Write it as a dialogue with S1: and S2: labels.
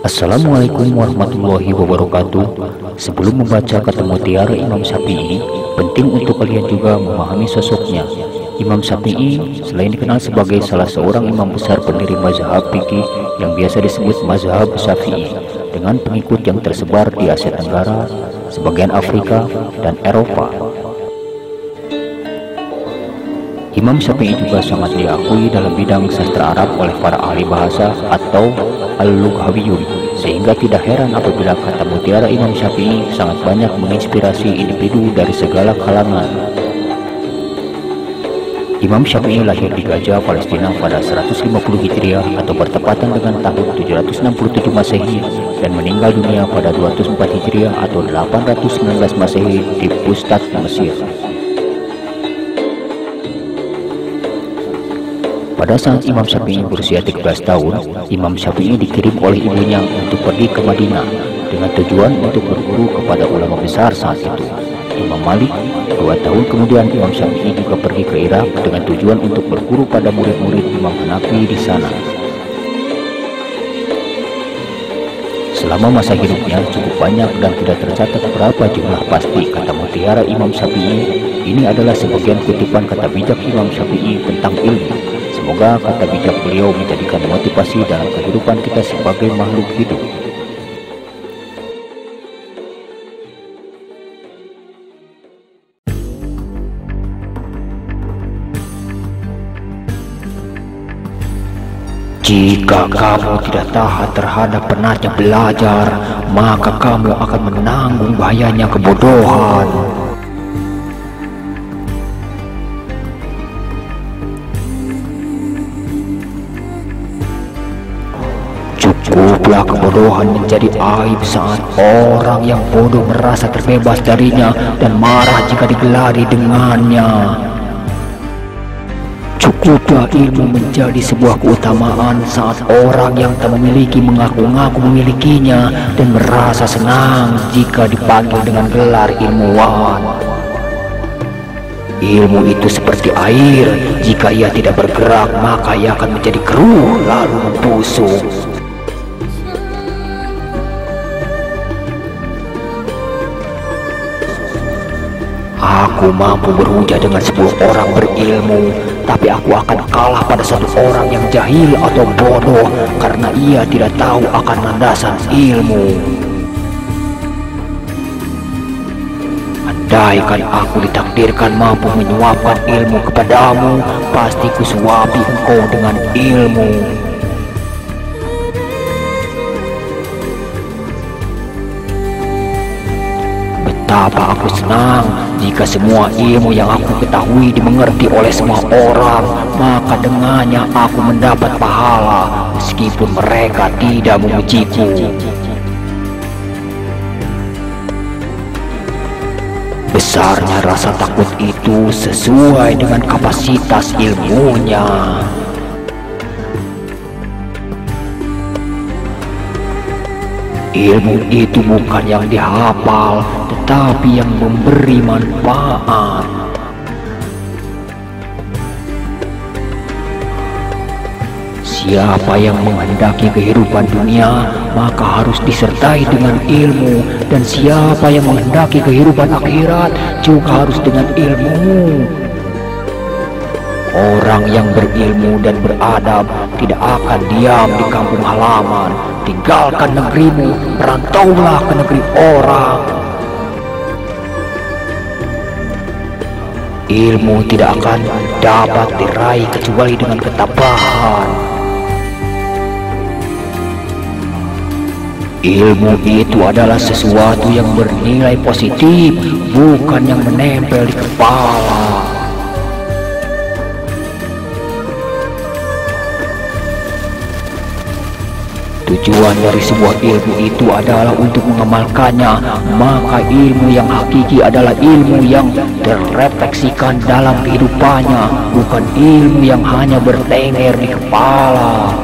S1: Assalamualaikum warahmatullahi wabarakatuh. Sebelum membaca kata mutiara Imam Syafi'i, penting untuk kalian juga memahami sosoknya. Imam Syafi'i selain dikenal sebagai salah seorang imam besar pendiri mazhab fikih yang biasa disebut mazhab Syafi'i, dengan pengikut yang tersebar di Asia Tenggara, sebagian Afrika, dan Eropa. Imam Syafi'i juga sangat diakui dalam bidang sastra Arab oleh para ahli bahasa atau al-lughawiyun, sehingga tidak heran apabila kata mutiara Imam Syafi'i sangat banyak menginspirasi individu dari segala kalangan. Imam Syafi'i lahir di Gaza, Palestina pada 150 Hijriah atau bertepatan dengan tahun 767 Masehi dan meninggal dunia pada 204 Hijriah atau 819 Masehi di Fustat, Mesir. Pada saat Imam Syafi'i berusia 13 tahun, Imam Syafi'i dikirim oleh ibunya untuk pergi ke Madinah dengan tujuan untuk berguru kepada ulama besar saat itu, Imam Malik. 2 tahun kemudian Imam Syafi'i juga pergi ke Irak dengan tujuan untuk berguru pada murid-murid Imam Hanafi di sana. Selama masa hidupnya cukup banyak dan tidak tercatat berapa jumlah pasti kata mutiara Imam Syafi'i. Ini adalah sebagian kutipan kata bijak Imam Syafi'i tentang ilmu. Semoga kata bijak beliau menjadikan motivasi dalam kehidupan kita sebagai makhluk hidup. Jika kamu tidak tahan terhadap penatnya belajar, maka kamu akan menanggung bahayanya kebodohan. Cukuplah kebodohan menjadi aib saat orang yang bodoh merasa terbebas darinya dan marah jika digelari dengannya. Cukuplah ilmu menjadi sebuah keutamaan saat orang yang tak memiliki mengaku-ngaku memilikinya dan merasa senang jika dipanggil dengan gelar ilmuwan. Ilmu itu seperti air, jika ia tidak bergerak maka ia akan menjadi keruh lalu membusuk. Aku mampu berhujah dengan 10 orang berilmu, tapi aku akan kalah pada satu orang yang jahil atau bodoh karena ia tidak tahu akan landasan ilmu. Andaikan aku ditakdirkan mampu menyuapkan ilmu kepadamu, pasti kusuapi engkau dengan ilmu. Betapa aku senang jika semua ilmu yang aku ketahui dimengerti oleh semua orang, maka dengannya aku mendapat pahala meskipun mereka tidak memujiku. Besarnya rasa takut itu sesuai dengan kapasitas ilmunya. Ilmu itu bukan yang dihafal, tetapi yang memberi manfaat. Siapa yang menghendaki kehidupan dunia, maka harus disertai dengan ilmu, dan siapa yang menghendaki kehidupan akhirat juga harus dengan ilmu. Orang yang berilmu dan beradab tidak akan diam di kampung halaman. Tinggalkan negerimu, merantaulah ke negeri orang. Ilmu tidak akan dapat diraih kecuali dengan ketabahan. Ilmu itu adalah sesuatu yang bernilai positif, bukan yang menempel di kepala. Tujuan dari sebuah ilmu itu adalah untuk mengamalkannya, maka ilmu yang hakiki adalah ilmu yang terrefleksikan dalam kehidupannya, bukan ilmu yang hanya bertengger di kepala.